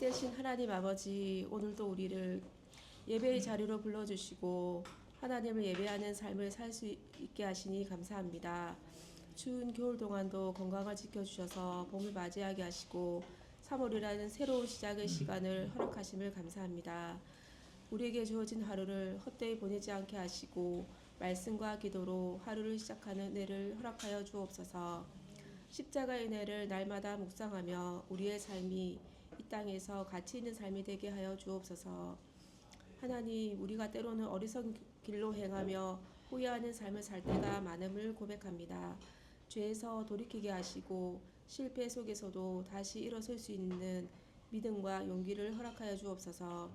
되신 하나님 아버지, 오늘도 우리를 예배의 자리로 불러주시고 하나님을 예배하는 삶을 살 수 있게 하시니 감사합니다. 추운 겨울 동안도 건강을 지켜주셔서 봄을 맞이하게 하시고 3월이라는 새로운 시작의 시간을 허락하심을 감사합니다. 우리에게 주어진 하루를 헛되이 보내지 않게 하시고 말씀과 기도로 하루를 시작하는 은혜를 허락하여 주옵소서. 십자가의 은혜를 날마다 묵상하며 우리의 삶이 이 땅에서 가치 있는 삶이 되게 하여 주옵소서. 하나님, 우리가 때로는 어리석은 길로 행하며 후회하는 삶을 살 때가 많음을 고백합니다. 죄에서 돌이키게 하시고 실패 속에서도 다시 일어설 수 있는 믿음과 용기를 허락하여 주옵소서.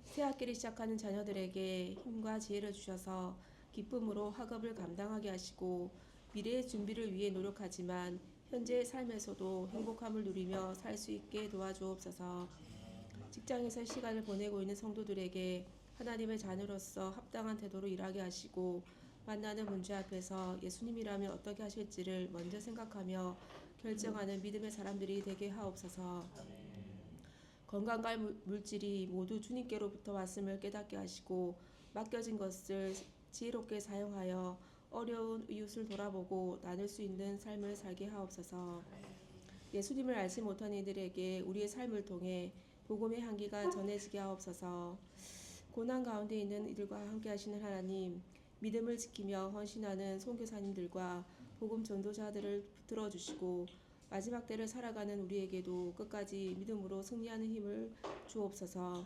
새 학기를 시작하는 자녀들에게 힘과 지혜를 주셔서 기쁨으로 학업을 감당하게 하시고 미래의 준비를 위해 노력하지만 현재의 삶에서도 행복함을 누리며 살 수 있게 도와주옵소서. 직장에서 시간을 보내고 있는 성도들에게 하나님의 자녀로서 합당한 태도로 일하게 하시고 만나는 문제 앞에서 예수님이라면 어떻게 하실지를 먼저 생각하며 결정하는 믿음의 사람들이 되게 하옵소서. 건강과 물질이 모두 주님께로부터 왔음을 깨닫게 하시고 맡겨진 것을 지혜롭게 사용하여 어려운 이웃을 돌아보고 나눌 수 있는 삶을 살게 하옵소서. 예수님을 알지 못한 이들에게 우리의 삶을 통해 복음의 향기가 전해지게 하옵소서. 고난 가운데 있는 이들과 함께 하시는 하나님, 믿음을 지키며 헌신하는 선교사님들과 복음 전도자들을 붙들어 주시고 마지막 때를 살아가는 우리에게도 끝까지 믿음으로 승리하는 힘을 주옵소서.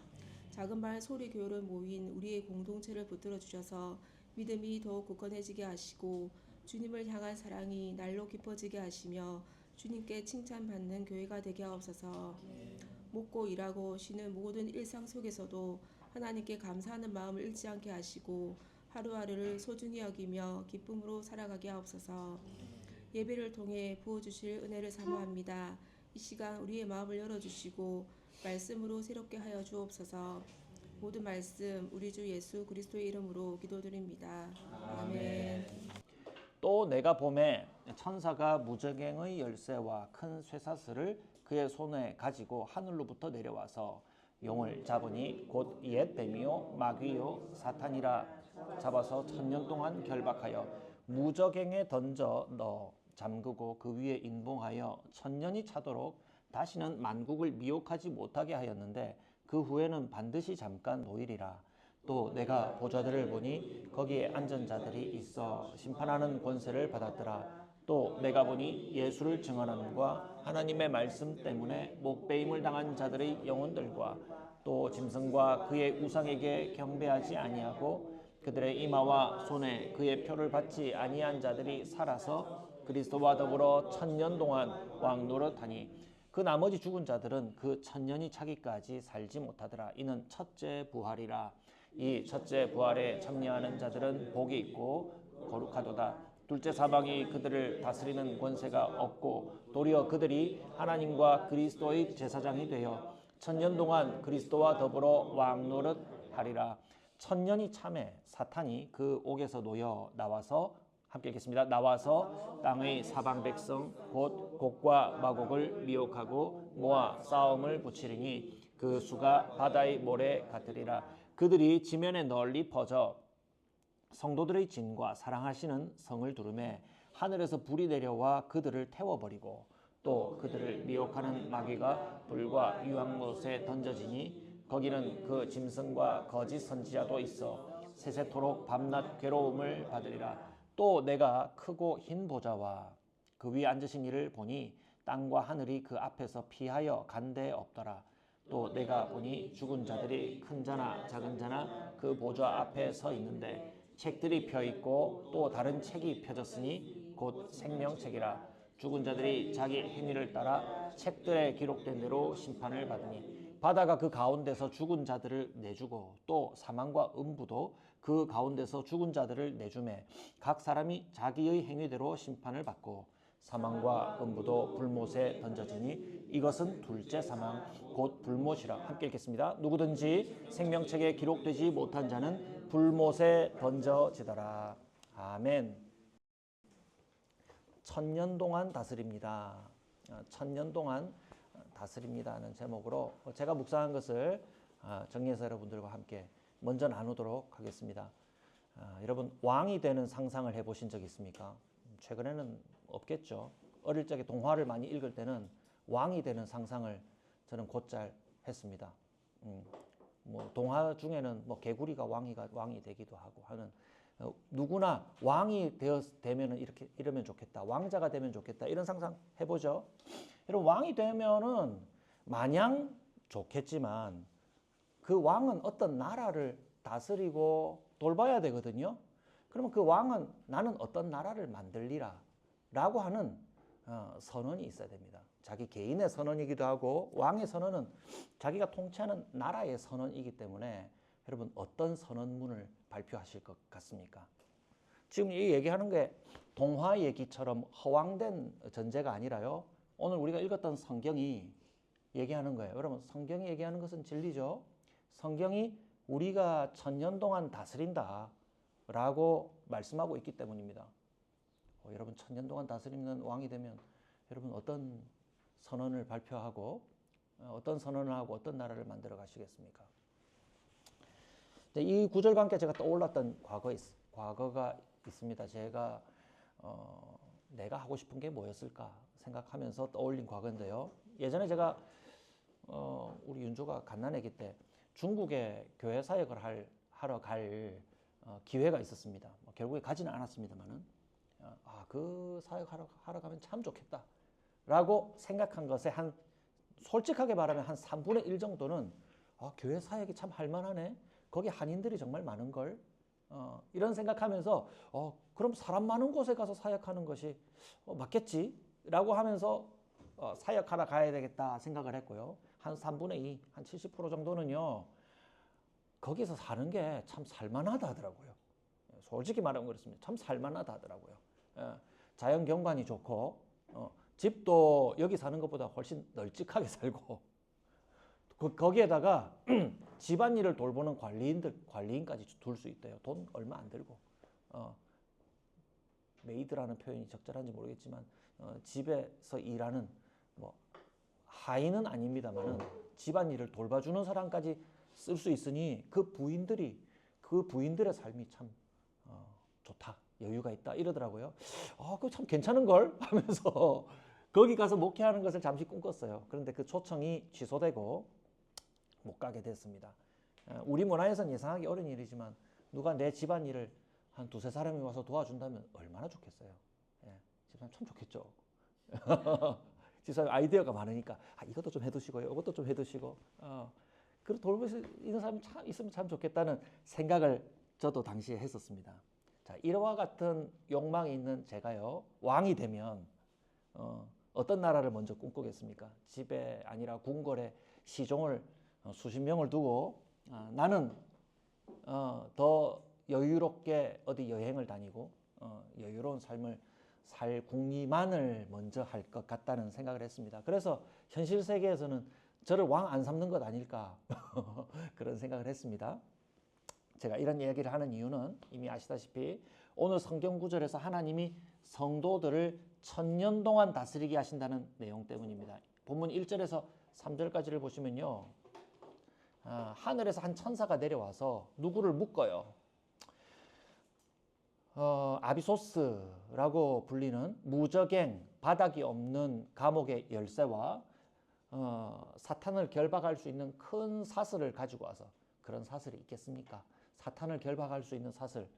작은 말 소리 교회로 모인 우리의 공동체를 붙들어 주셔서 믿음이 더욱 굳건해지게 하시고 주님을 향한 사랑이 날로 깊어지게 하시며 주님께 칭찬받는 교회가 되게 하옵소서. 먹고 일하고 쉬는 모든 일상 속에서도 하나님께 감사하는 마음을 잃지 않게 하시고 하루하루를 소중히 여기며 기쁨으로 살아가게 하옵소서. 예배를 통해 부어주실 은혜를 사모합니다. 이 시간 우리의 마음을 열어주시고 말씀으로 새롭게 하여 주옵소서. 모든 말씀 우리 주 예수 그리스도의 이름으로 기도드립니다. 아멘. 또 내가 봄에 천사가 무저갱의 열쇠와 큰 쇠사슬을 그의 손에 가지고 하늘로부터 내려와서 용을 잡으니 곧 옛 뱀이요 마귀요 사탄이라 잡아서 1000년 동안 결박하여 무저갱에 던져 넣어 잠그고 그 위에 인봉하여 1000년이 차도록 다시는 만국을 미혹하지 못하게 하였는데 그 후에는 반드시 잠깐 노일이라. 또 내가 보좌들을 보니 거기에 앉은 자들이 있어 심판하는 권세를 받았더라. 또 내가 보니 예수를 증언함과 하나님의 말씀 때문에 목배임을 당한 자들의 영혼들과 또 짐승과 그의 우상에게 경배하지 아니하고 그들의 이마와 손에 그의 표를 받지 아니한 자들이 살아서 그리스도와 더불어 1000년 동안 왕 노릇하니 그 나머지 죽은 자들은 그 1000년이 차기까지 살지 못하더라. 이는 첫째 부활이라. 이 첫째 부활에 참여하는 자들은 복이 있고 거룩하도다. 둘째 사방이 그들을 다스리는 권세가 없고 도리어 그들이 하나님과 그리스도의 제사장이 되어 1000년 동안 그리스도와 더불어 왕 노릇하리라. 1000년이 참에 사탄이 그 옥에서 놓여 나와서 함께 읽겠습니다. 나와서 땅의 사방 백성 곧 곡과 마곡을 미혹하고 모아 싸움을 붙이리니 그 수가 바다의 모래 같으리라. 그들이 지면에 널리 퍼져 성도들의 진과 사랑하시는 성을 두르매 하늘에서 불이 내려와 그들을 태워버리고 또 그들을 미혹하는 마귀가 불과 유황못에 던져지니 거기는 그 짐승과 거짓 선지자도 있어 세세토록 밤낮 괴로움을 받으리라. 또 내가 크고 흰 보좌와 그 위에 앉으신 이를 보니 땅과 하늘이 그 앞에서 피하여 간 데 없더라. 또 내가 보니 죽은 자들이 큰 자나 작은 자나 그 보좌 앞에 서 있는데 책들이 펴 있고 또 다른 책이 펴졌으니 곧 생명책이라. 죽은 자들이 자기 행위를 따라 책들에 기록된 대로 심판을 받으니 바다가 그 가운데서 죽은 자들을 내주고 또 사망과 음부도 그 가운데서 죽은 자들을 내주매 각 사람이 자기의 행위대로 심판을 받고 사망과 음부도 불못에 던져지니 이것은 둘째 사망 곧 불못이라. 함께 읽겠습니다. 누구든지 생명책에 기록되지 못한 자는 불못에 던져지더라. 아멘. 1000년 동안 다스립니다. 1000년 동안 다스립니다는 제목으로 제가 묵상한 것을 정리해서 여러분들과 함께 먼저 나누도록 하겠습니다. 여러분 왕이 되는 상상을 해보신 적 있습니까? 최근에는 없겠죠. 어릴 적에 동화를 많이 읽을 때는 왕이 되는 상상을 저는 곧잘 했습니다. 뭐 동화 중에는 뭐 개구리가 왕이 되기도 하고 하는 누구나 왕이 되면은 이러면 좋겠다. 왕자가 되면 좋겠다. 이런 상상 해보죠. 여러분 왕이 되면은 마냥 좋겠지만 그 왕은 어떤 나라를 다스리고 돌봐야 되거든요. 그러면 그 왕은 나는 어떤 나라를 만들리라 라고 하는 선언이 있어야 됩니다. 자기 개인의 선언이기도 하고 왕의 선언은 자기가 통치하는 나라의 선언이기 때문에 여러분 어떤 선언문을 발표하실 것 같습니까? 지금 이 얘기하는 게 동화 얘기처럼 허황된 전제가 아니라요. 오늘 우리가 읽었던 성경이 얘기하는 거예요. 여러분 성경이 얘기하는 것은 진리죠. 성경이 우리가 1000년 동안 다스린다 라고 말씀하고 있기 때문입니다. 여러분 1000년 동안 다스리는 왕이 되면 여러분 어떤 선언을 발표하고 어떤 선언을 하고 어떤 나라를 만들어 가시겠습니까? 이 구절과 함께 제가 떠올랐던 과거가 있습니다. 제가 내가 하고 싶은 게 뭐였을까 생각하면서 떠올린 과거인데요. 예전에 제가 우리 윤주가 갓난아기 때 중국에 교회 사역을 하러 갈 기회가 있었습니다. 결국에 가지는 않았습니다만은 그 사역하러 가면 참 좋겠다 라고 생각한 것에 솔직하게 말하면 한 3분의 1 정도는 교회 사역이 참 할만하네. 거기 한인들이 정말 많은걸. 이런 생각하면서 그럼 사람 많은 곳에 가서 사역하는 것이 맞겠지 라고 하면서 사역하러 가야 되겠다 생각을 했고요. 한 3분의 2, 한 70% 정도는요. 거기서 사는 게 참 살만하다 하더라고요. 솔직히 말하면 그렇습니다. 참 살만하다 하더라고요. 자연 경관이 좋고 집도 여기 사는 것보다 훨씬 널찍하게 살고 거기에다가 집안일을 돌보는 관리인까지 둘 수 있대요. 돈 얼마 안 들고. 메이드라는 표현이 적절한지 모르겠지만 집에서 일하는 뭐 하인은 아닙니다만은 집안일을 돌봐주는 사람까지 쓸 수 있으니 그 부인들의 삶이 참 좋다. 여유가 있다 이러더라고요. 그거 참 괜찮은 걸 하면서 거기 가서 목회하는 것을 잠시 꿈꿨어요. 그런데 그 초청이 취소되고 못 가게 됐습니다. 우리 문화에서는 예상하기 어려운 일이지만 누가 내 집안일을 한 2-3 사람이 와서 도와준다면 얼마나 좋겠어요. 집사람 참 좋겠죠. 집사람 아이디어가 많으니까 이것도 좀 해두시고요. 이것도 좀 해두시고 그리고 돌볼 수 있는 사람이 참 있으면 참 좋겠다는 생각을 저도 당시에 했었습니다. 자, 이와 같은 욕망이 있는 제가요 왕이 되면 어떤 나라를 먼저 꿈꾸겠습니까? 집에 아니라 궁궐에 시종을 수십 명을 두고 나는 더 여유롭게 어디 여행을 다니고 여유로운 삶을 살 궁리만을 먼저 할 것 같다는 생각을 했습니다. 그래서 현실 세계에서는 저를 왕 안 삼는 것 아닐까 그런 생각을 했습니다. 제가 이런 이야기를 하는 이유는 이미 아시다시피 오늘 성경 구절에서 하나님이 성도들을 1000년 동안 다스리게 하신다는 내용 때문입니다. 본문 1절에서 3절까지를 보시면요. 하늘에서 한 천사가 내려와서 누구를 묶어요. 아비소스라고 불리는 무저갱, 바닥이 없는 감옥의 열쇠와 사탄을 결박할 수 있는 큰 사슬을 가지고 와서 그런 사슬이 있겠습니까? 사탄을 결박할 수 있는 사슬,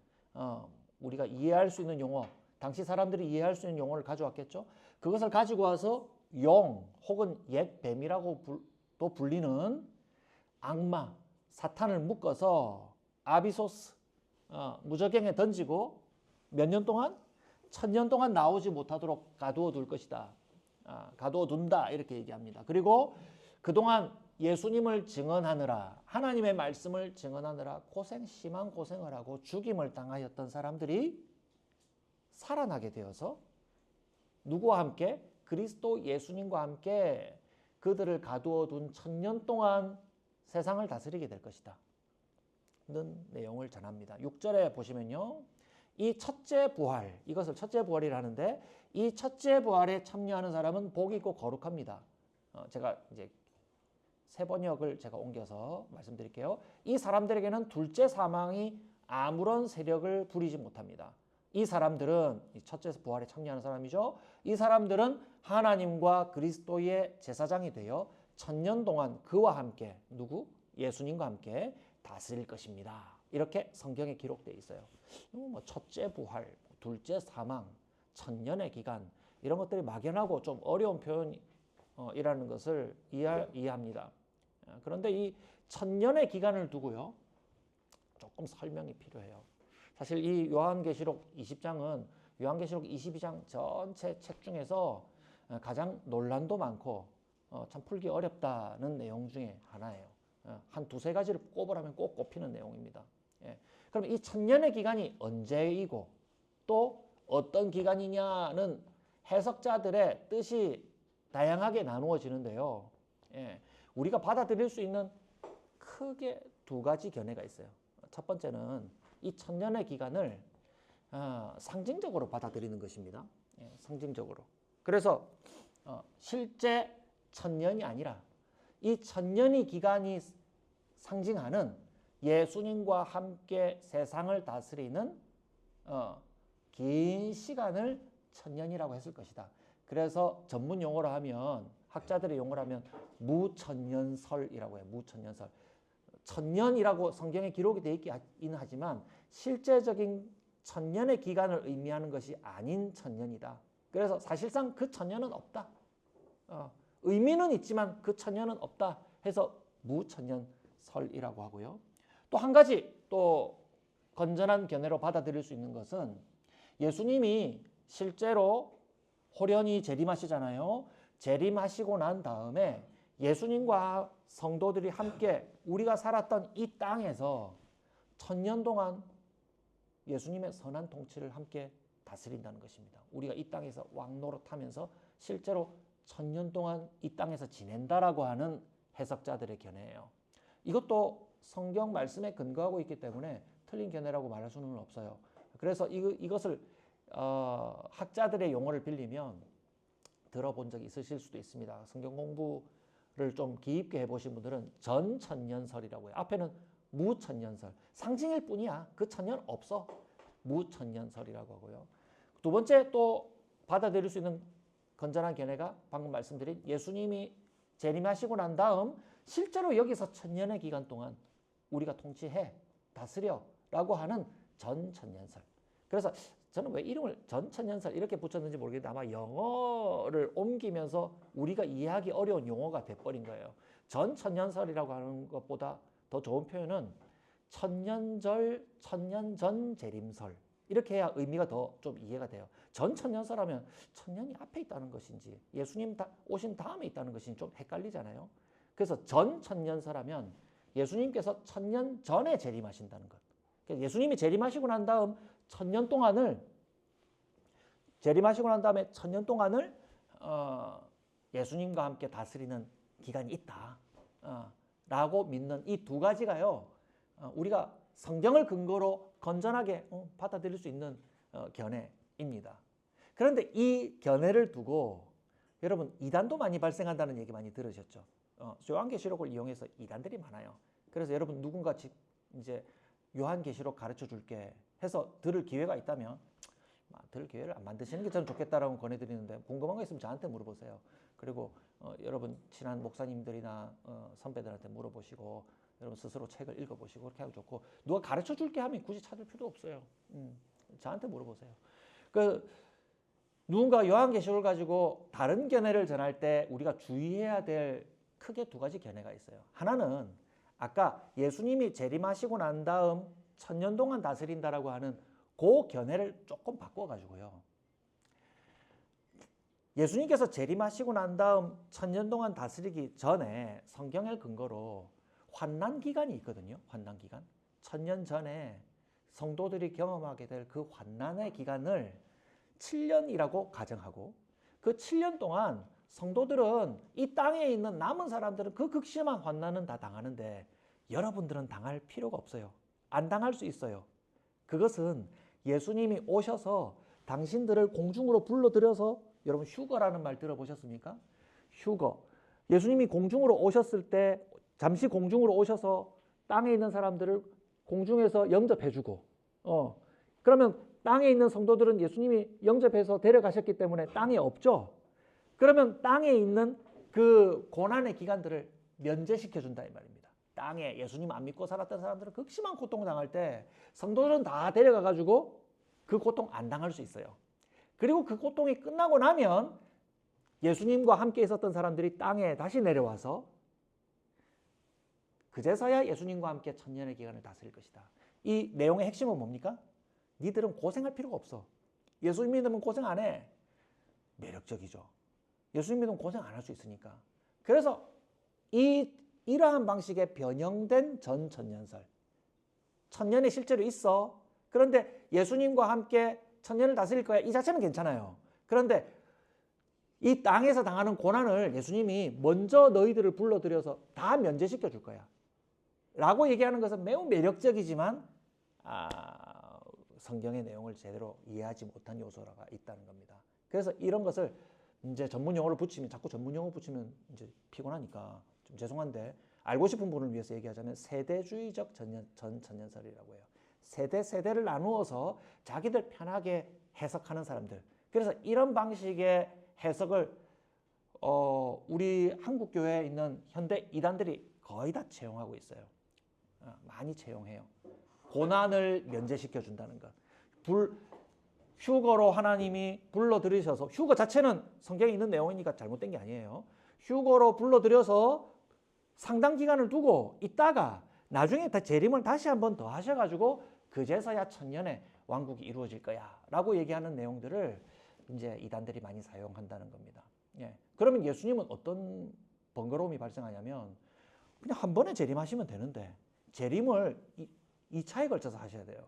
우리가 이해할 수 있는 용어, 당시 사람들이 이해할 수 있는 용어를 가져왔겠죠. 그것을 가지고 와서 용 혹은 옛 뱀이라고 또 불리는 악마, 사탄을 묶어서 아비소스, 무저갱에 던지고 몇 년 동안? 1000년 동안 나오지 못하도록 가두어 둘 것이다. 가두어 둔다 이렇게 얘기합니다. 그리고 그동안 예수님을 증언하느라 하나님의 말씀을 증언하느라 심한 고생을 하고 죽임을 당하였던 사람들이 살아나게 되어서 누구와 함께? 그리스도 예수님과 함께 그들을 가두어 둔 1000년 동안 세상을 다스리게 될 것이다 는 내용을 전합니다. 6절에 보시면요. 이 첫째 부활, 이것을 첫째 부활이라 하는데 이 첫째 부활에 참여하는 사람은 복이 있고 거룩합니다. 제가 이제 새 번역을 제가 옮겨서 말씀드릴게요. 이 사람들에게는 둘째 사망이 아무런 세력을 부리지 못합니다. 이 사람들은 첫째 부활에 참여하는 사람이죠. 이 사람들은 하나님과 그리스도의 제사장이 되어 1000년 동안 그와 함께 누구? 예수님과 함께 다스릴 것입니다. 이렇게 성경에 기록되어 있어요. 뭐 첫째 부활, 둘째 사망, 1000년의 기간 이런 것들이 막연하고 좀 어려운 표현이라는 것을 이해합니다. 그런데 이 1000년의 기간을 두고요. 조금 설명이 필요해요. 사실 이 요한계시록 20장은 요한계시록 22장 전체 책 중에서 가장 논란도 많고 참 풀기 어렵다는 내용 중에 하나예요. 한 두세 가지를 꼽으라면 꼭 꼽히는 내용입니다. 그럼 이 1000년의 기간이 언제이고 또 어떤 기간이냐는 해석자들의 뜻이 다양하게 나누어지는데요. 우리가 받아들일 수 있는 크게 두 가지 견해가 있어요. 첫 번째는 이 1000년의 기간을 상징적으로 받아들이는 것입니다. 상징적으로. 그래서 실제 1000년이 아니라 이 1000년의 기간이 상징하는 예수님과 함께 세상을 다스리는 긴 시간을 1000년이라고 했을 것이다. 그래서 전문 용어로 하면 학자들의 용어로 하면 무천년설이라고 해요. 무천년설. 1000년이라고 성경에 기록이 되어 있긴 하지만 실제적인 1000년의 기간을 의미하는 것이 아닌 1000년이다. 그래서 사실상 그 1000년은 없다. 의미는 있지만 그 1000년은 없다 해서 무천년설이라고 하고요. 또 한 가지 또 건전한 견해로 받아들일 수 있는 것은 예수님이 실제로 호련히 재림하시잖아요. 재림하시고 난 다음에 예수님과 성도들이 함께 우리가 살았던 이 땅에서 1000년 동안 예수님의 선한 통치를 함께 다스린다는 것입니다. 우리가 이 땅에서 왕노릇하면서 실제로 1000년 동안 이 땅에서 지낸다라고 하는 해석자들의 견해예요. 이것도 성경 말씀에 근거하고 있기 때문에 틀린 견해라고 말할 수는 없어요. 그래서 이것을 학자들의 용어를 빌리면 들어본 적이 있으실 수도 있습니다. 성경 공부를 좀 깊게 해보신 분들은 전천년설이라고 해요. 앞에는 무천년설. 상징일 뿐이야. 그 1000년 없어. 무천년설이라고 하고요. 두 번째 또 받아들일 수 있는 건전한 견해가 방금 말씀드린 예수님이 재림하시고 난 다음 실제로 여기서 1000년의 기간 동안 우리가 통치해 다스려 라고 하는 전천년설. 그래서 저는 왜 이름을 전천년설 이렇게 붙였는지 모르겠는데 아마 영어를 옮기면서 우리가 이해하기 어려운 용어가 돼버린 거예요. 전천년설이라고 하는 것보다 더 좋은 표현은 천년절, 천년전 재림설 이렇게 해야 의미가 더 좀 이해가 돼요. 전천년설 하면 천년이 앞에 있다는 것인지 예수님 오신 다음에 있다는 것인지 좀 헷갈리잖아요. 그래서 전천년설 하면 예수님께서 1000년 전에 재림하신다는 것. 그러니까 예수님이 재림하시고 난 다음 1000년 동안을 재림하시고 난 다음에 1000년 동안을 예수님과 함께 다스리는 기간이 있다. 라고 믿는 이 두 가지가요. 우리가 성경을 근거로 건전하게 받아들일 수 있는 견해입니다. 그런데 이 견해를 두고 여러분 이단도 많이 발생한다는 얘기 많이 들으셨죠? 요한계시록을 이용해서 이단들이 많아요. 그래서 여러분 누군가 이제 요한계시록 가르쳐 줄게 해서 들을 기회가 있다면 들을 기회를 안 만드시는 게 저는 좋겠다라고 권해드리는데 궁금한 거 있으면 저한테 물어보세요. 그리고 여러분 친한 목사님들이나 선배들한테 물어보시고 여러분 스스로 책을 읽어보시고 그렇게 하면 좋고 누가 가르쳐 줄게 하면 굳이 찾을 필요도 없어요. 저한테 물어보세요. 누군가 요한계시록을 가지고 다른 견해를 전할 때 우리가 주의해야 될 크게 두 가지 견해가 있어요. 하나는 아까 예수님이 재림하시고 난 다음 1000년 동안 다스린다라고 하는 그 견해를 조금 바꿔가지고요. 예수님께서 재림하시고 난 다음 1000년 동안 다스리기 전에 성경의 근거로 환난 기간이 있거든요. 환난 기간. 1000년 전에 성도들이 경험하게 될 그 환난의 기간을 7년이라고 가정하고 그 7년 동안 성도들은 이 땅에 있는 남은 사람들은 그 극심한 환난은 다 당하는데 여러분들은 당할 필요가 없어요. 안 당할 수 있어요. 그것은 예수님이 오셔서 당신들을 공중으로 불러들여서 여러분 휴거라는 말 들어보셨습니까? 휴거. 예수님이 공중으로 오셨을 때 잠시 공중으로 오셔서 땅에 있는 사람들을 공중에서 영접해주고 그러면 땅에 있는 성도들은 예수님이 영접해서 데려가셨기 때문에 땅에 없죠. 그러면 땅에 있는 그 고난의 기간들을 면제시켜준다 이 말입니다. 땅에 예수님 안 믿고 살았던 사람들은 극심한 고통을 당할 때 성도들은 다 데려가가지고 그 고통 안 당할 수 있어요. 그리고 그 고통이 끝나고 나면 예수님과 함께 있었던 사람들이 땅에 다시 내려와서 그제서야 예수님과 함께 천년의 기간을 다스릴 것이다. 이 내용의 핵심은 뭡니까? 니들은 고생할 필요가 없어. 예수님 믿으면 고생 안 해. 매력적이죠. 예수님 믿으면 고생 안 할 수 있으니까. 그래서 이러한 방식의 변형된 전천년설. 천년이 실제로 있어. 그런데 예수님과 함께 천년을 다스릴 거야. 이 자체는 괜찮아요. 그런데 이 땅에서 당하는 고난을 예수님이 먼저 너희들을 불러들여서 다 면제시켜 줄 거야. 라고 얘기하는 것은 매우 매력적이지만 성경의 내용을 제대로 이해하지 못한 요소가 있다는 겁니다. 그래서 이런 것을 이제 전문 용어를 붙이면 자꾸 전문 용어 붙이면 이제 피곤하니까 좀 죄송한데 알고 싶은 분을 위해서 얘기하자면 세대주의적 전천년설이라고 해요. 세대를 나누어서 자기들 편하게 해석하는 사람들. 그래서 이런 방식의 해석을 우리 한국 교회에 있는 현대 이단들이 거의 다 채용하고 있어요. 많이 채용해요. 고난을 면제시켜 준다는 것. 휴거로 하나님이 불러들이셔서 휴거 자체는 성경에 있는 내용이니까 잘못된 게 아니에요. 휴거로 불러들여서 상당 기간을 두고 있다가 나중에 재림을 다시 한 번 더 하셔가지고 그제서야 천년의 왕국이 이루어질 거야 라고 얘기하는 내용들을 이제 이단들이 많이 사용한다는 겁니다. 예. 그러면 예수님은 어떤 번거로움이 발생하냐면 그냥 한 번에 재림하시면 되는데 재림을 2차에 걸쳐서 하셔야 돼요.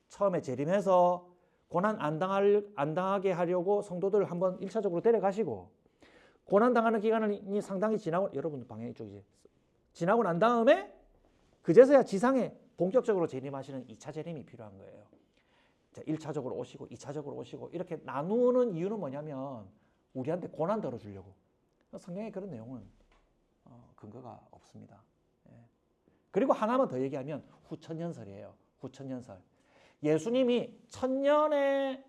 처음에 재림해서 고난 안 당하게 하려고 성도들을 한번 1차적으로 데려가시고 고난 당하는 기간이 상당히 지나고 여러분 방향 이쪽이지 지나고 난 다음에 그제서야 지상에 본격적으로 재림하시는 2차 재림이 필요한 거예요. 1차적으로 오시고 2차적으로 오시고 이렇게 나누는 이유는 뭐냐면 우리한테 고난 덜어주려고. 성경에 그런 내용은 근거가 없습니다. 예. 그리고 하나만 더 얘기하면 후천년설이에요. 후천년설. 예수님이 천년의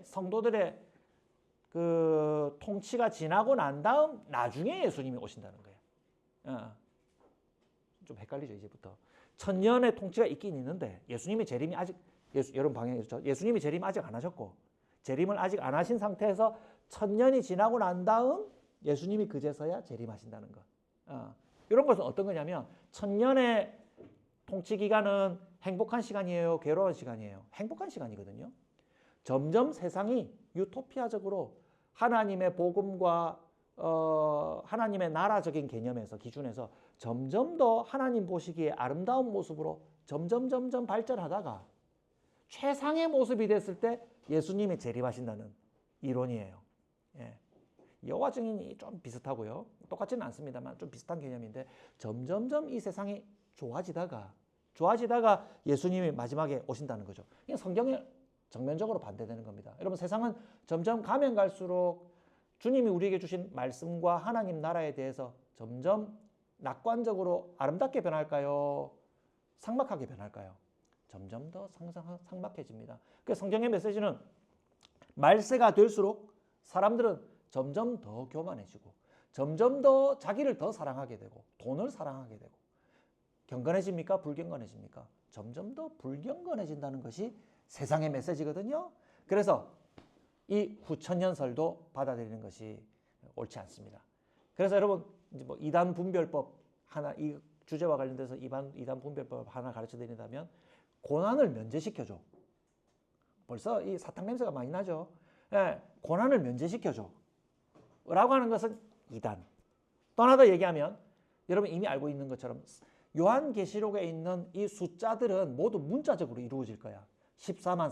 성도들의 그 통치가 지나고 난 다음 나중에 예수님이 오신다는 거예요. 좀 헷갈리죠 이제부터. 천년의 통치가 있긴 있는데 예수님이 재림이 아직 여러분 방향이죠. 예수님이 재림 아직 안 하셨고 재림을 아직 안 하신 상태에서 천년이 지나고 난 다음 예수님이 그제서야 재림하신다는 것. 이런 것은 어떤 거냐면 천년의 통치 기간은 행복한 시간이에요, 괴로운 시간이에요? 행복한 시간이거든요. 점점 세상이 유토피아적으로 하나님의 복음과 하나님의 나라적인 개념에서 기준에서 점점 더 하나님 보시기에 아름다운 모습으로 점점 발전하다가 최상의 모습이 됐을 때 예수님이 재림하신다는 이론이에요. 예. 여호와 증인이 좀 비슷하고요. 똑같지는 않습니다만 좀 비슷한 개념인데 점점 이 세상이 좋아지다가 예수님이 마지막에 오신다는 거죠. 이게 성경에 정면적으로 반대되는 겁니다. 여러분 세상은 점점 가면 갈수록 주님이 우리에게 주신 말씀과 하나님 나라에 대해서 점점 낙관적으로 아름답게 변할까요? 삭막하게 변할까요? 점점 더 삭막해집니다. 그래서 성경의 메시지는 말세가 될수록 사람들은 점점 더 교만해지고 점점 더 자기를 더 사랑하게 되고 돈을 사랑하게 되고 경건해집니까? 불경건해집니까? 점점 더 불경건해진다는 것이 세상의 메시지거든요. 그래서 이 후천년설도 받아들이는 것이 옳지 않습니다. 그래서 여러분 이제 뭐 이단 분별법 하나 이 주제와 관련돼서 이단 분별법 하나 가르쳐 드린다면 고난을 면제시켜줘. 벌써 이 사탕 냄새가 많이 나죠. 예, 고난을 면제시켜줘. 라고 하는 것은 이단. 또 하나 더 얘기하면 여러분 이미 알고 있는 것처럼 요한계시록에 있는 이 숫자들은 모두 문자적으로 이루어질 거야. 14만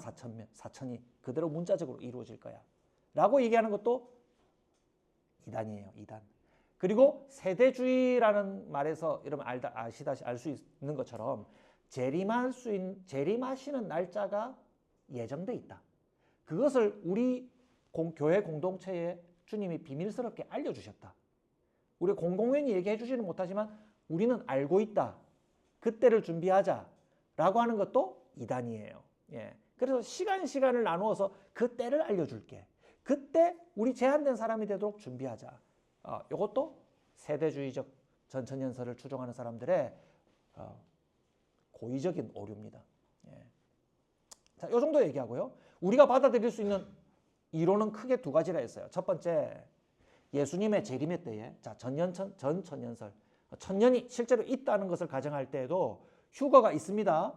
4천이 그대로 문자적으로 이루어질 거야. 라고 얘기하는 것도 이단이에요. 이단. 그리고 세대주의라는 말에서 여러분 알 수 있는 것처럼 재림하시는 날짜가 예정돼 있다. 그것을 우리 교회 공동체에 주님이 비밀스럽게 알려주셨다. 우리 공공연히 얘기해 주지는 못하지만 우리는 알고 있다. 그때를 준비하자라고 하는 것도 이단이에요. 예. 그래서 시간을 나누어서 그 때를 알려줄게. 그때 우리 제한된 사람이 되도록 준비하자. 이것도 세대주의적 전천년설을 추종하는 사람들의 고의적인 오류입니다. 예. 자, 이 정도 얘기하고요. 우리가 받아들일 수 있는 이론은 크게 두 가지라 했어요. 첫 번째, 예수님의 재림의 때에 전천년설, 천년이 실제로 있다는 것을 가정할 때에도 휴거가 있습니다.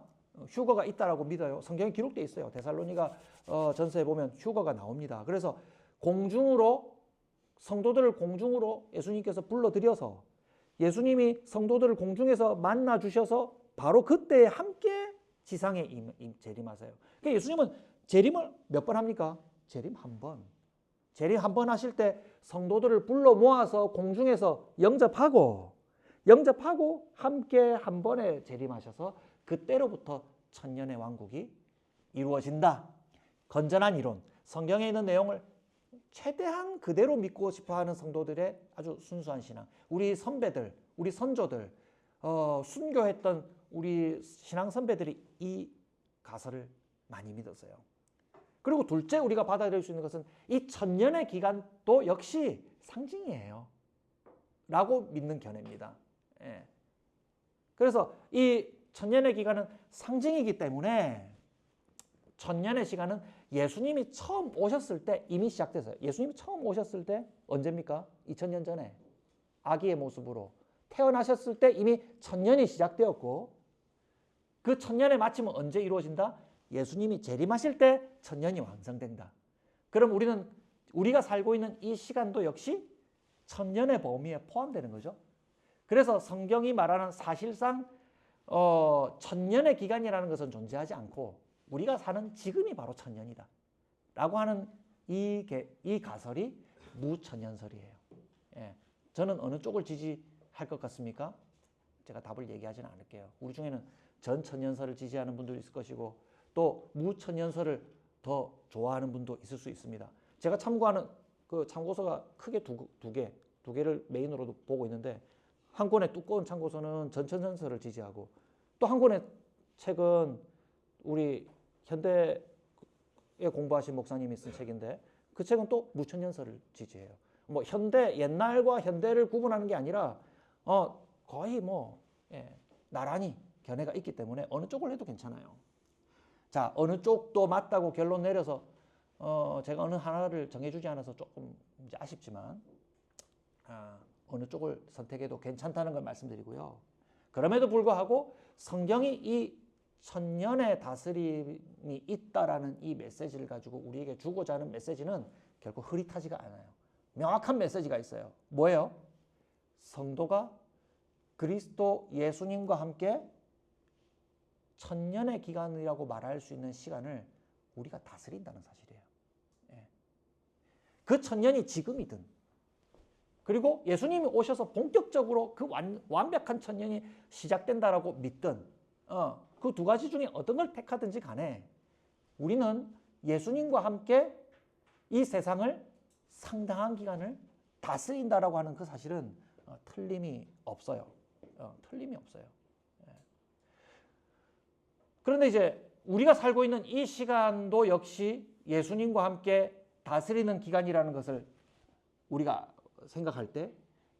휴거가 있다라고 믿어요. 성경에 기록되어 있어요. 데살로니가 전서에 보면 휴거가 나옵니다. 그래서 성도들을 공중으로 예수님께서 불러들여서 예수님이 성도들을 공중에서 만나 주셔서 바로 그때에 함께 지상에 재림하세요. 그러니까 예수님은 재림을 몇 번 합니까? 재림 한 번. 재림 한 번 하실 때 성도들을 불러 모아서 공중에서 영접하고 함께 한 번에 재림하셔서 그때로부터 천년의 왕국이 이루어진다. 건전한 이론, 성경에 있는 내용을 최대한 그대로 믿고 싶어하는 성도들의 아주 순수한 신앙. 우리 선배들, 우리 선조들, 순교했던 우리 신앙 선배들이 이 가설을 많이 믿었어요. 그리고 둘째 우리가 받아들일 수 있는 것은 이 천년의 기간도 역시 상징이에요. 라고 믿는 견해입니다. 예. 그래서 이 천년의 기간은 상징이기 때문에 천년의 시간은 예수님이 처음 오셨을 때 이미 시작됐어요. 예수님이 처음 오셨을 때 언제입니까? 2000년 전에 아기의 모습으로 태어나셨을 때 이미 천년이 시작되었고 그 천년의 마침은 언제 이루어진다? 예수님이 재림하실 때 천년이 완성된다. 그럼 우리가 살고 있는 이 시간도 역시 천년의 범위에 포함되는 거죠. 그래서 성경이 말하는 사실상 천년의 기간이라는 것은 존재하지 않고 우리가 사는 지금이 바로 천년이다 라고 하는 이 가설이 무천년설이에요. 예. 저는 어느 쪽을 지지할 것 같습니까? 제가 답을 얘기하지는 않을게요. 우리 중에는 전천년설을 지지하는 분도 있을 것이고 또 무천년설을 더 좋아하는 분도 있을 수 있습니다. 제가 참고하는 그 참고서가 크게 두 개를 메인으로 보고 있는데 한 권의 두꺼운 참고서는 전천년설을 지지하고 또 한 권의 책은 우리 현대에 공부하신 목사님이 쓴 책인데 그 책은 또 무천년설을 지지해요. 뭐 옛날과 현대를 구분하는 게 아니라 거의 나란히 견해가 있기 때문에 어느 쪽을 해도 괜찮아요. 자, 어느 쪽도 맞다고 결론 내려서 제가 어느 하나를 정해주지 않아서 조금 이제 아쉽지만 어느 쪽을 선택해도 괜찮다는 걸 말씀드리고요. 그럼에도 불구하고 성경이 이 천년의 다스림이 있다라는 이 메시지를 가지고 우리에게 주고자 하는 메시지는 결코 흐릿하지가 않아요. 명확한 메시지가 있어요. 뭐예요? 성도가 그리스도 예수님과 함께 천년의 기간이라고 말할 수 있는 시간을 우리가 다스린다는 사실이에요. 예. 그 천년이 지금이든 그리고 예수님이 오셔서 본격적으로 그 완벽한 천년이 시작된다라고 믿든 그 두 가지 중에 어떤 걸 택하든지 간에 우리는 예수님과 함께 이 세상을 상당한 기간을 다스린다라고 하는 그 사실은 틀림이 없어요. 틀림이 없어요. 그런데 이제 우리가 살고 있는 이 시간도 역시 예수님과 함께 다스리는 기간이라는 것을 우리가 생각할 때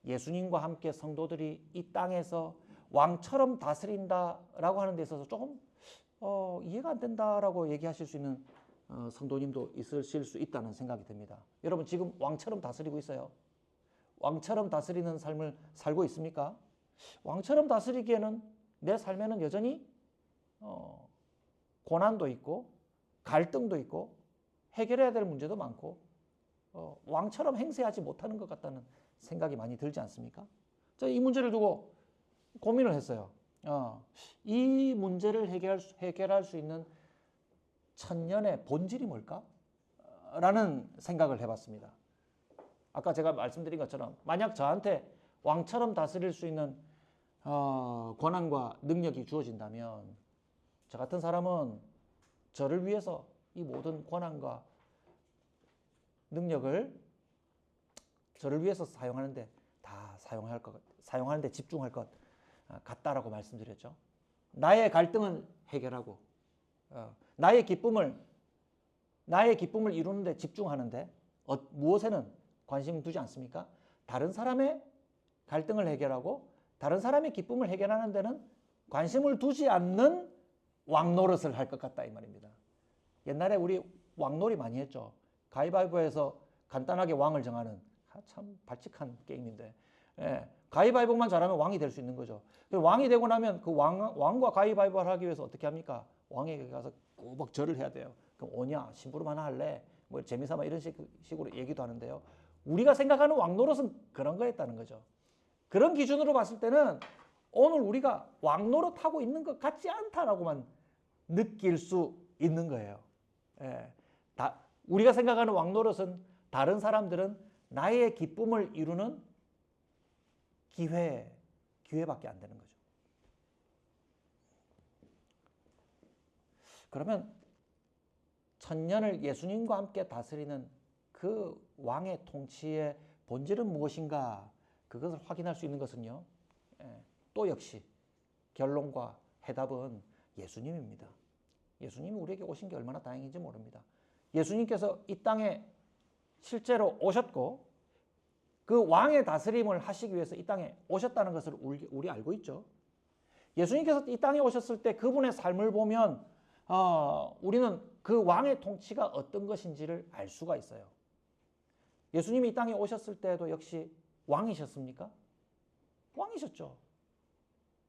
예수님과 함께 성도들이 이 땅에서 왕처럼 다스린다라고 하는 데 있어서 조금 이해가 안 된다라고 얘기하실 수 있는 성도님도 있으실 수 있다는 생각이 듭니다. 여러분 지금 왕처럼 다스리고 있어요? 왕처럼 다스리는 삶을 살고 있습니까? 왕처럼 다스리기에는 내 삶에는 여전히 고난도 있고 갈등도 있고 해결해야 될 문제도 많고 왕처럼 행세하지 못하는 것 같다는 생각이 많이 들지 않습니까? 제가 이 문제를 두고 고민을 했어요. 이 문제를 해결할 수 있는 천년의 본질이 뭘까? 라는 생각을 해봤습니다. 아까 제가 말씀드린 것처럼 만약 저한테 왕처럼 다스릴 수 있는 권한과 능력이 주어진다면 저 같은 사람은 저를 위해서 이 모든 권한과 능력을 저를 위해서 사용하는데 다 사용하는데 집중할 것 같다라고 말씀드렸죠. 나의 갈등은 해결하고 나의 기쁨을 이루는데 집중하는데 무엇에는 관심을 두지 않습니까? 다른 사람의 갈등을 해결하고 다른 사람의 기쁨을 해결하는 데는 관심을 두지 않는 왕노릇을 할 것 같다 이 말입니다. 옛날에 우리 왕놀이 많이 했죠. 가위바위보에서 간단하게 왕을 정하는 참 발칙한 게임인데 가위바위보만 잘하면 왕이 될 수 있는 거죠. 왕이 되고 나면 그 왕과 가위바위보를 하기 위해서 어떻게 합니까? 왕에게 가서 꼬박 절을 해야 돼요. 그럼 오냐? 심부름 하나 할래? 뭐 재미삼아 이런 식으로 얘기도 하는데요. 우리가 생각하는 왕노릇은 그런 거였다는 거죠. 그런 기준으로 봤을 때는 오늘 우리가 왕노릇하고 있는 것 같지 않다라고만 느낄 수 있는 거예요. 우리가 생각하는 왕노릇은 다른 사람들은 나의 기쁨을 이루는 기회밖에 안 되는 거죠. 그러면 천년을 예수님과 함께 다스리는 그 왕의 통치의 본질은 무엇인가? 그것을 확인할 수 있는 것은요. 또 역시 결론과 해답은 예수님입니다. 예수님이 우리에게 오신 게 얼마나 다행인지 모릅니다. 예수님께서 이 땅에 실제로 오셨고 그 왕의 다스림을 하시기 위해서 이 땅에 오셨다는 것을 우리 알고 있죠. 예수님께서 이 땅에 오셨을 때 그분의 삶을 보면 우리는 그 왕의 통치가 어떤 것인지를 알 수가 있어요. 예수님이 이 땅에 오셨을 때도 역시 왕이셨습니까? 왕이셨죠.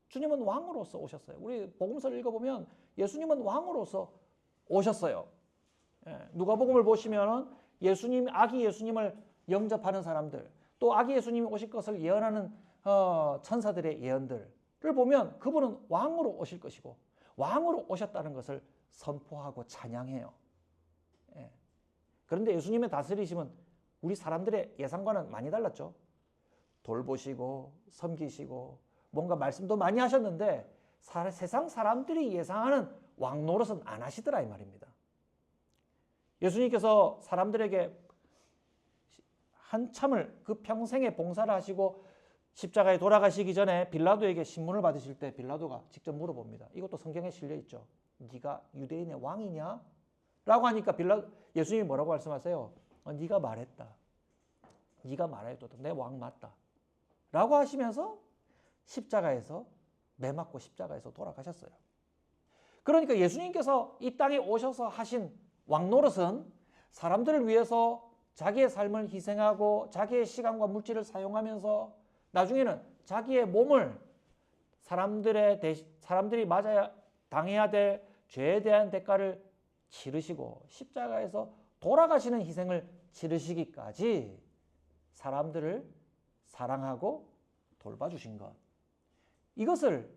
주님은 왕으로서 오셨어요. 우리 복음서를 읽어보면 예수님은 왕으로서 오셨어요. 누가복음을 보시면 아기 예수님을 영접하는 사람들, 또 아기 예수님이 오실 것을 예언하는 천사들의 예언들을 보면 그분은 왕으로 오실 것이고 왕으로 오셨다는 것을 선포하고 찬양해요. 그런데 예수님의 다스리심은 우리 사람들의 예상과는 많이 달랐죠. 돌보시고 섬기시고 뭔가 말씀도 많이 하셨는데 세상 사람들이 예상하는 왕노릇은 안 하시더라 이 말입니다. 예수님께서 사람들에게 한참을 그 평생의 봉사를 하시고 십자가에 돌아가시기 전에 빌라도에게 신문을 받으실 때 빌라도가 직접 물어봅니다. 이것도 성경에 실려 있죠. 네가 유대인의 왕이냐? 라고 하니까 예수님이 뭐라고 말씀하세요? 네가 말했다. 네가 말해도 내 왕 맞다. 라고 하시면서 십자가에서 매 맞고 십자가에서 돌아가셨어요. 그러니까 예수님께서 이 땅에 오셔서 하신 왕노릇은 사람들을 위해서 자기의 삶을 희생하고 자기의 시간과 물질을 사용하면서 나중에는 자기의 몸을 사람들이 당해야 될 죄에 대한 대가를 치르시고 십자가에서 돌아가시는 희생을 치르시기까지 사람들을 사랑하고 돌봐주신 것. 이것을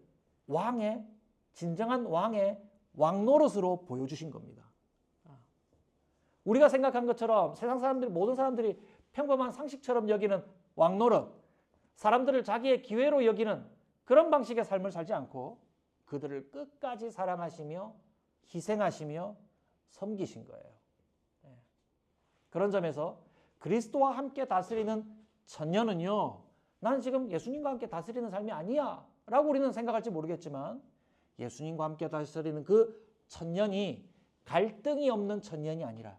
진정한 왕의 왕노릇으로 보여주신 겁니다. 우리가 생각한 것처럼 세상 사람들이 모든 사람들이 평범한 상식처럼 여기는 왕노릇, 사람들을 자기의 기회로 여기는 그런 방식의 삶을 살지 않고 그들을 끝까지 사랑하시며 희생하시며 섬기신 거예요. 그런 점에서 그리스도와 함께 다스리는 천년은요, 나는 지금 예수님과 함께 다스리는 삶이 아니야 라고 우리는 생각할지 모르겠지만 예수님과 함께 다스리는 그 천년이 갈등이 없는 천년이 아니라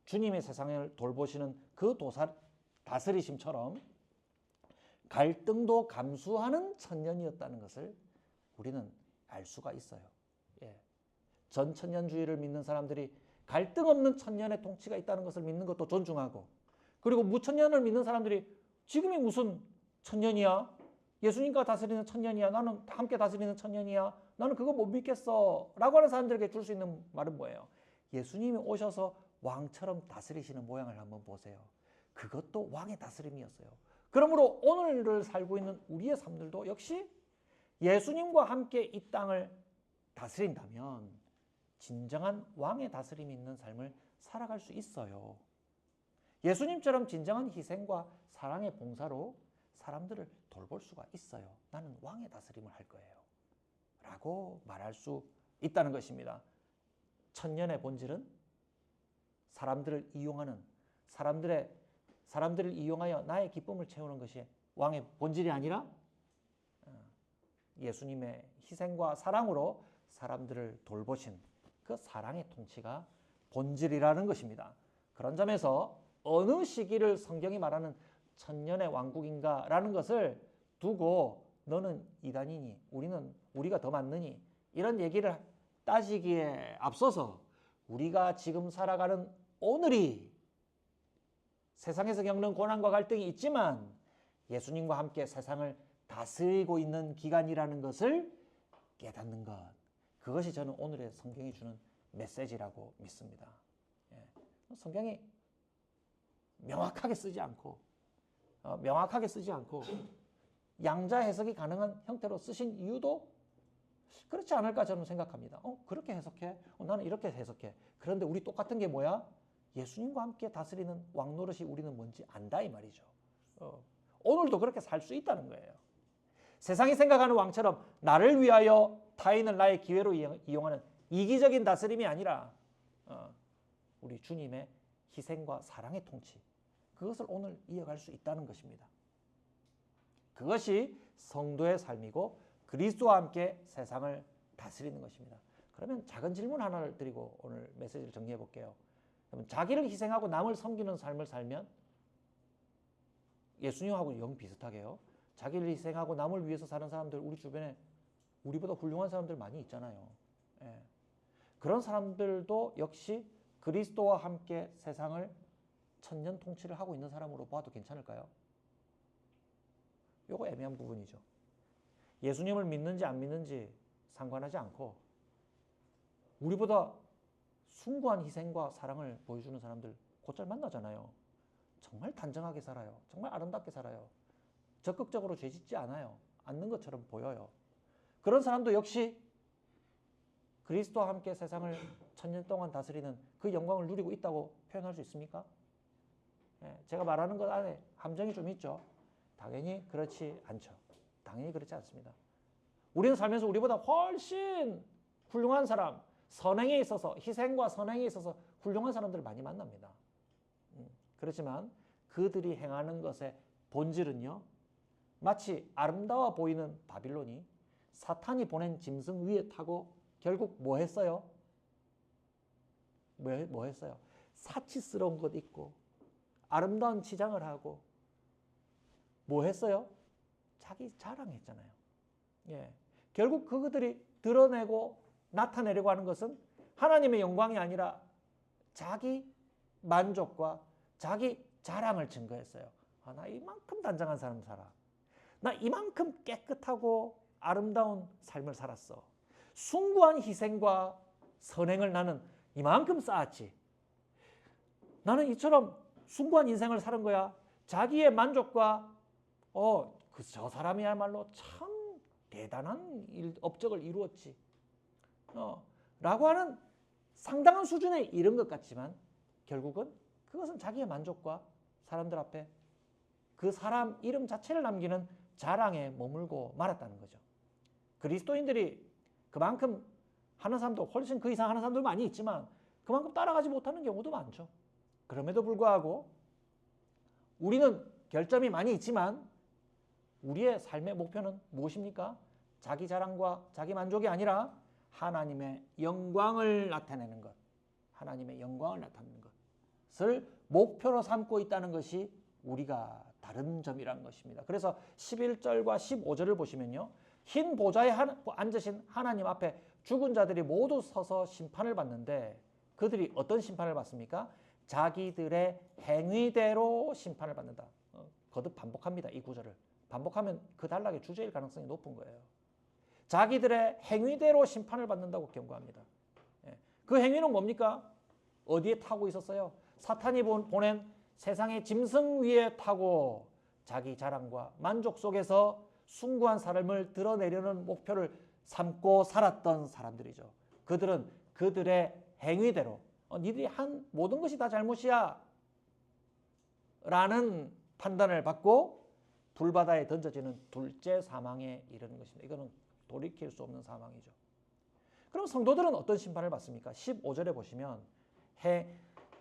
주님의 세상을 돌보시는 그 다스리심처럼 갈등도 감수하는 천년이었다는 것을 우리는 알 수가 있어요. 전천년주의를 믿는 사람들이 갈등 없는 천년의 통치가 있다는 것을 믿는 것도 존중하고, 그리고 무천년을 믿는 사람들이 지금이 무슨 천년이야? 예수님과 다스리는 천년이야? 나는 함께 다스리는 천년이야? 나는 그거 못 믿겠어 라고 하는 사람들에게 줄 수 있는 말은 뭐예요? 예수님이 오셔서 왕처럼 다스리시는 모양을 한번 보세요. 그것도 왕의 다스림이었어요. 그러므로 오늘을 살고 있는 우리의 삶들도 역시 예수님과 함께 이 땅을 다스린다면 진정한 왕의 다스림이 있는 삶을 살아갈 수 있어요. 예수님처럼 진정한 희생과 사랑의 봉사로 사람들을 돌볼 수가 있어요. 나는 왕의 다스림을 할 거예요. 라고 말할 수 있다는 것입니다. 천년의 본질은 사람들을 이용하여 나의 기쁨을 채우는 것이 왕의 본질이 아니라 예수님의 희생과 사랑으로 사람들을 돌보신 그 사랑의 통치가 본질이라는 것입니다. 그런 점에서 어느 시기를 성경이 말하는 천년의 왕국인가라는 것을 두고 너는 이단이니 우리가 더 맞느니 이런 얘기를 따지기에 앞서서 우리가 지금 살아가는 오늘이 세상에서 겪는 고난과 갈등이 있지만 예수님과 함께 세상을 다스리고 있는 기간이라는 것을 깨닫는 것, 그것이 저는 오늘의 성경이 주는 메시지라고 믿습니다. 성경이 명확하게 쓰지 않고 양자 해석이 가능한 형태로 쓰신 이유도 그렇지 않을까 저는 생각합니다. 그렇게 해석해? 나는 이렇게 해석해. 그런데 우리 똑같은 게 뭐야? 예수님과 함께 다스리는 왕 노릇이 우리는 뭔지 안다 이 말이죠. 오늘도 그렇게 살 수 있다는 거예요. 세상이 생각하는 왕처럼 나를 위하여 타인을 나의 기회로 이용하는 이기적인 다스림이 아니라 우리 주님의 희생과 사랑의 통치, 그것을 오늘 이어갈 수 있다는 것입니다. 그것이 성도의 삶이고 그리스도와 함께 세상을 다스리는 것입니다. 그러면 작은 질문 하나를 드리고 오늘 메시지를 정리해 볼게요. 그러면 자기를 희생하고 남을 섬기는 삶을 살면 예수님하고 영 비슷하게요. 자기를 희생하고 남을 위해서 사는 사람들, 우리 주변에 우리보다 훌륭한 사람들 많이 있잖아요. 그런 사람들도 역시 그리스도와 함께 세상을 천년 통치를 하고 있는 사람으로 봐도 괜찮을까요? 요거 애매한 부분이죠. 예수님을 믿는지 안 믿는지 상관하지 않고 우리보다 숭고한 희생과 사랑을 보여주는 사람들 곧잘 만나잖아요. 정말 단정하게 살아요. 정말 아름답게 살아요. 적극적으로 죄짓지 않는 것처럼 보여요. 그런 사람도 역시 그리스도와 함께 세상을 천년 동안 다스리는 그 영광을 누리고 있다고 표현할 수 있습니까? 제가 말하는 것 안에 함정이 좀 있죠. 당연히 그렇지 않죠. 당연히 그렇지 않습니다. 우리는 살면서 우리보다 훨씬 훌륭한 사람, 선행에 있어서, 희생과 선행에 있어서 훌륭한 사람들을 많이 만납니다. 그렇지만 그들이 행하는 것의 본질은요, 마치 아름다워 보이는 바빌론이 사탄이 보낸 짐승 위에 타고 결국 뭐 했어요? 뭐 했어요? 사치스러운 것 있고 아름다운 치장을 하고 뭐 했어요? 자기 자랑했잖아요. 결국 그들이 드러내고 나타내려고 하는 것은 하나님의 영광이 아니라 자기 만족과 자기 자랑을 증거했어요. 나 이만큼 단정한 삶 살아. 나 이만큼 깨끗하고 아름다운 삶을 살았어. 숭고한 희생과 선행을 나는 이만큼 쌓았지. 나는 이처럼 숭고한 인생을 사는 거야. 자기의 만족과 저 사람이야말로 참 대단한 업적을 이루었지. 라고 하는 상당한 수준에 이른 것 같지만 결국은 그것은 자기의 만족과 사람들 앞에 그 사람 이름 자체를 남기는 자랑에 머물고 말았다는 거죠. 그리스도인들이 그만큼 하는 사람도 훨씬 그 이상 하는 사람들 많이 있지만 그만큼 따라가지 못하는 경우도 많죠. 그럼에도 불구하고 우리는 결점이 많이 있지만 우리의 삶의 목표는 무엇입니까? 자기 자랑과 자기 만족이 아니라 하나님의 영광을 나타내는 것, 하나님의 영광을 나타내는 것을 목표로 삼고 있다는 것이 우리가 다른 점이라는 것입니다. 그래서 11절과 15절을 보시면요, 흰 보좌에 앉으신 하나님 앞에 죽은 자들이 모두 서서 심판을 받는데 그들이 어떤 심판을 받습니까? 자기들의 행위대로 심판을 받는다. 거듭 반복합니다. 이 구절을. 반복하면 그 단락의 주제일 가능성이 높은 거예요. 자기들의 행위대로 심판을 받는다고 경고합니다. 그 행위는 뭡니까? 어디에 타고 있었어요? 사탄이 보낸 세상의 짐승 위에 타고 자기 자랑과 만족 속에서 숭고한 삶을 드러내려는 목표를 삼고 살았던 사람들이죠. 그들은 그들의 행위대로 니들이 한 모든 것이 다 잘못이야 라는 판단을 받고 불바다에 던져지는 둘째 사망에 이르는 것입니다. 이거는 돌이킬 수 없는 사망이죠. 그럼 성도들은 어떤 심판을 받습니까? 15절에 보시면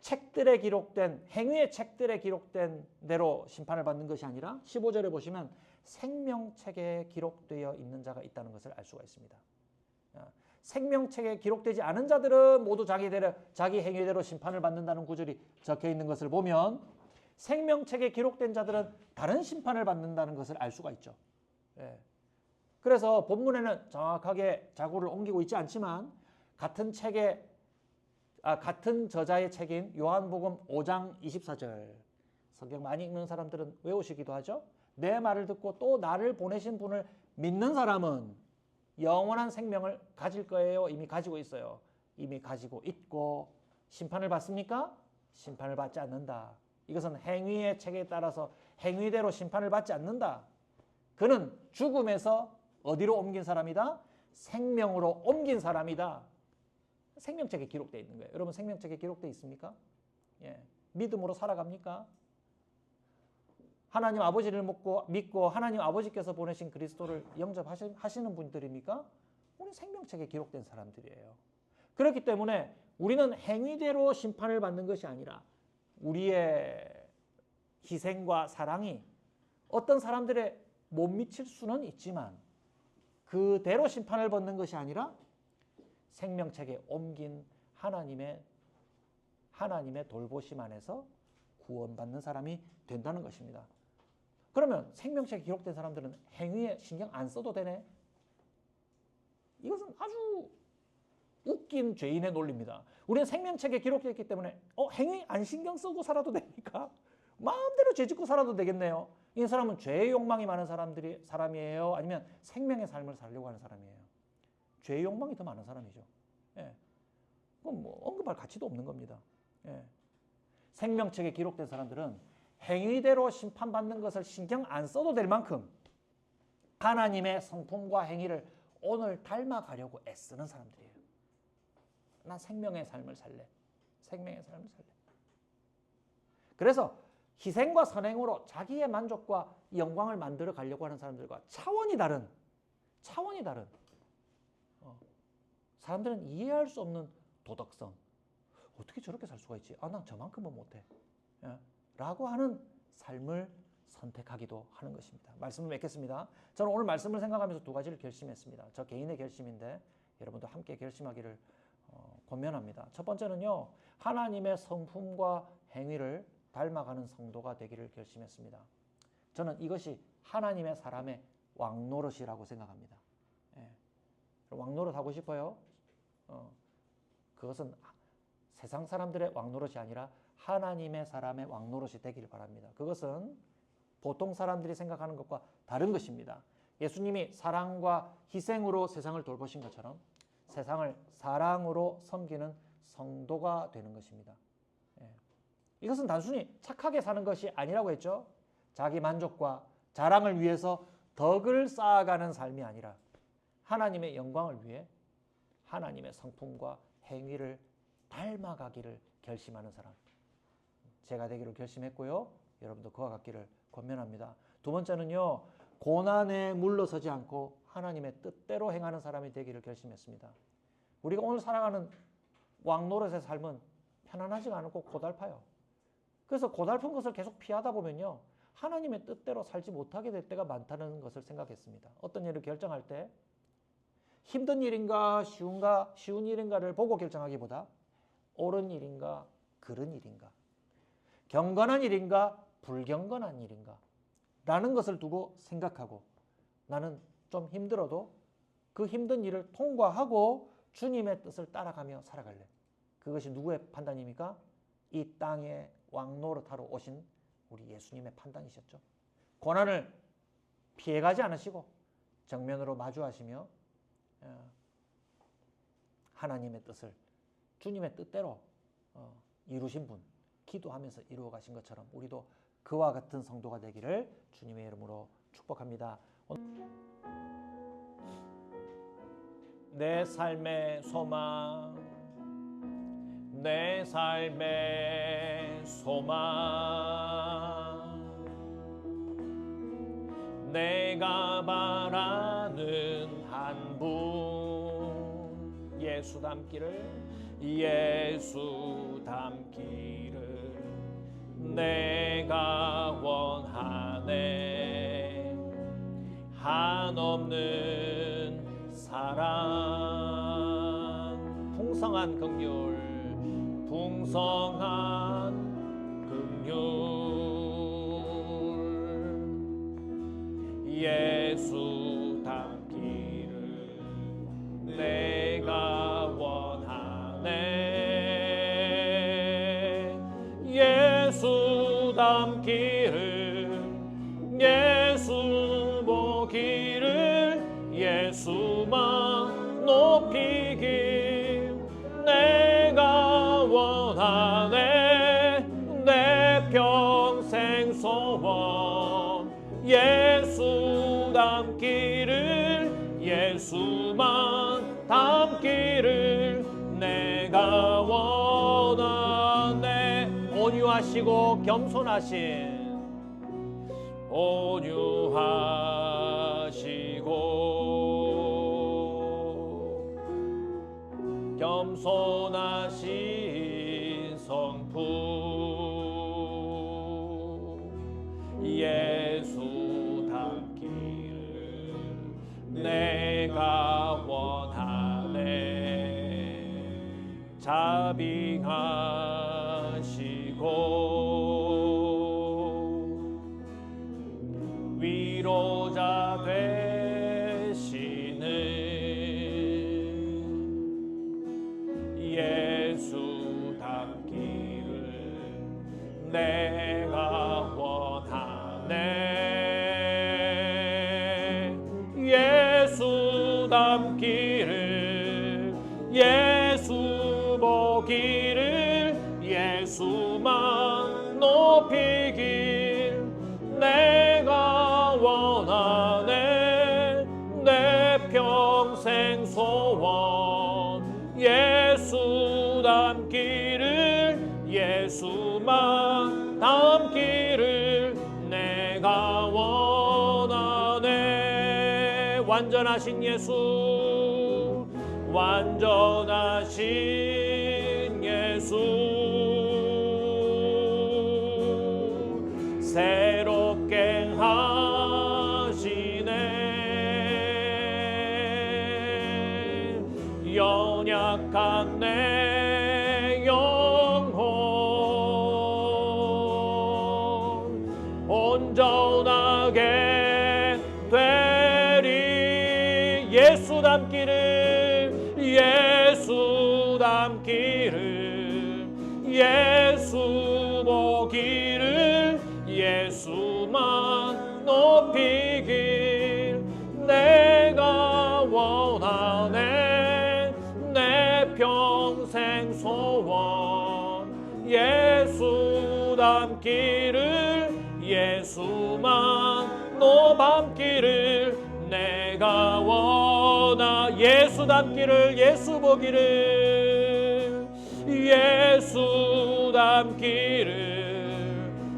책들에 기록된 행위의 책들에 기록된 대로 심판을 받는 것이 아니라 15절에 보시면 생명책에 기록되어 있는 자가 있다는 것을 알 수가 있습니다. 생명책에 기록되지 않은 자들은 모두 자기 행위대로 심판을 받는다는 구절이 적혀 있는 것을 보면 생명책에 기록된 자들은 다른 심판을 받는다는 것을 알 수가 있죠. 그래서 본문에는 정확하게 자구를 옮기고 있지 않지만 같은 저자의 책인 요한복음 5장 24절, 성경 많이 읽는 사람들은 외우시기도 하죠. 내 말을 듣고 또 나를 보내신 분을 믿는 사람은 영원한 생명을 가질 거예요. 이미 가지고 있어요. 이미 가지고 있고 심판을 받습니까? 심판을 받지 않는다. 이것은 행위의 책에 따라서 행위대로 심판을 받지 않는다. 그는 죽음에서 어디로 옮긴 사람이다? 생명으로 옮긴 사람이다. 생명책에 기록되어 있는 거예요. 여러분 생명책에 기록되어 있습니까? 믿음으로 살아갑니까? 하나님 아버지를 믿고 하나님 아버지께서 보내신 그리스도를 영접하시는 분들입니까? 우리 생명책에 기록된 사람들이에요. 그렇기 때문에 우리는 행위대로 심판을 받는 것이 아니라 우리의 희생과 사랑이 어떤 사람들의 못 미칠 수는 있지만 그대로 심판을 받는 것이 아니라 생명책에 옮긴 하나님의 돌보심 안에서 구원받는 사람이 된다는 것입니다. 그러면 생명책에 기록된 사람들은 행위에 신경 안 써도 되네? 이것은 아주 웃긴 죄인의 논리입니다. 우리는 생명책에 기록되어 있기 때문에 행위 안 신경 쓰고 살아도 됩니까? 마음대로 죄짓고 살아도 되겠네요. 이 사람은 죄의 욕망이 많은 사람이에요? 아니면 생명의 삶을 살려고 하는 사람이에요? 죄의 욕망이 더 많은 사람이죠. 그건 뭐 언급할 가치도 없는 겁니다. 생명책에 기록된 사람들은 행위대로 심판받는 것을 신경 안 써도 될 만큼 하나님의 성품과 행위를 오늘 닮아가려고 애쓰는 사람들이에요. 난 생명의 삶을 살래. 생명의 삶을 살래. 그래서 희생과 선행으로 자기의 만족과 영광을 만들어 가려고 하는 사람들과 차원이 다른 사람들은 이해할 수 없는 도덕성. 어떻게 저렇게 살 수가 있지? 난 저만큼은 못해. 라고 하는 삶을 선택하기도 하는 것입니다. 말씀을 맺겠습니다. 저는 오늘 말씀을 생각하면서 두 가지를 결심했습니다. 저 개인의 결심인데 여러분도 함께 결심하기를 권면합니다. 첫 번째는요, 하나님의 성품과 행위를 닮아가는 성도가 되기를 결심했습니다. 저는 이것이 하나님의 사람의 왕노릇이라고 생각합니다. 왕노릇 하고 싶어요? 그것은 세상 사람들의 왕노릇이 아니라 하나님의 사람의 왕노릇이 되기를 바랍니다. 그것은 보통 사람들이 생각하는 것과 다른 것입니다. 예수님이 사랑과 희생으로 세상을 돌보신 것처럼 세상을 사랑으로 섬기는 성도가 되는 것입니다. 이것은 단순히 착하게 사는 것이 아니라고 했죠. 자기 만족과 자랑을 위해서 덕을 쌓아가는 삶이 아니라 하나님의 영광을 위해 하나님의 성품과 행위를 닮아가기를 결심하는 사람. 제가 되기를 결심했고요. 여러분도 그와 같기를 권면합니다. 두 번째는요, 고난에 물러서지 않고 하나님의 뜻대로 행하는 사람이 되기를 결심했습니다. 우리가 오늘 살아가는 왕노릇의 삶은 편안하지가 않고 고달파요. 그래서 고달픈 것을 계속 피하다 보면요, 하나님의 뜻대로 살지 못하게 될 때가 많다는 것을 생각했습니다. 어떤 일을 결정할 때 힘든 일인가 쉬운 일인가를 보고 결정하기보다 옳은 일인가 그른 일인가, 경건한 일인가 불경건한 일인가 라는 것을 두고 생각하고, 나는 좀 힘들어도 그 힘든 일을 통과하고 주님의 뜻을 따라가며 살아갈래. 그것이 누구의 판단입니까? 이 땅에 왕노릇하러 오신 우리 예수님의 판단이셨죠. 고난을 피해가지 않으시고 정면으로 마주하시며 하나님의 뜻을 주님의 뜻대로 이루신 분, 기도하면서 이루어 가신 것처럼 우리도 그와 같은 성도가 되기를 주님의 이름으로 축복합니다. 내 삶의 소망, 내 삶의 소망, 내가 바라는 한 분, 예수 닮기를 예수 닮기를 내가 원하네. 한없는 사랑 풍성한 긍휼 풍성한 긍휼 예수 닮기를 내가 원하네. 예수 닮기를 예수 보기를 예수만 높이길 내가 원하네. 내 평생 소원 예수 닮기를 예수만 닮기를 내가 원하네. 온유하시고 겸손하신 온유하시고 겸손하신 성품 예수 닮기를 내가 원하네. 자비하시고 위로자 되시는 예수 닮기를 내가 원하네. 예수 닮기를 예수 보기를 예수만 높이길 내가 원하네. 내 평생 소원 예수 닮기를 예수만 닮기를 내가 원하네. 완전하신 예수 완전하신 예수 새롭게 하시네. 연약한 내 영혼 온전하게 되리. 예수 닮기를 예수 닮기를 예수 보기를 예수만 높이길 내가 원하네. 내 평생 소원 예수 닮기를 예수만 높이기를 내가 원하. 예수 닮기를 예수 보기를 예수 닮기를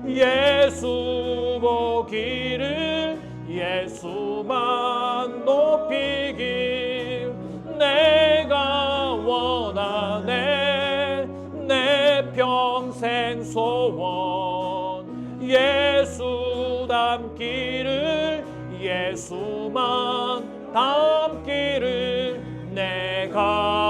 예수 보기를 예수만 높이길 내가 원하네. 내 평생 소원 예수 닮기를 예수만 닮기를 내가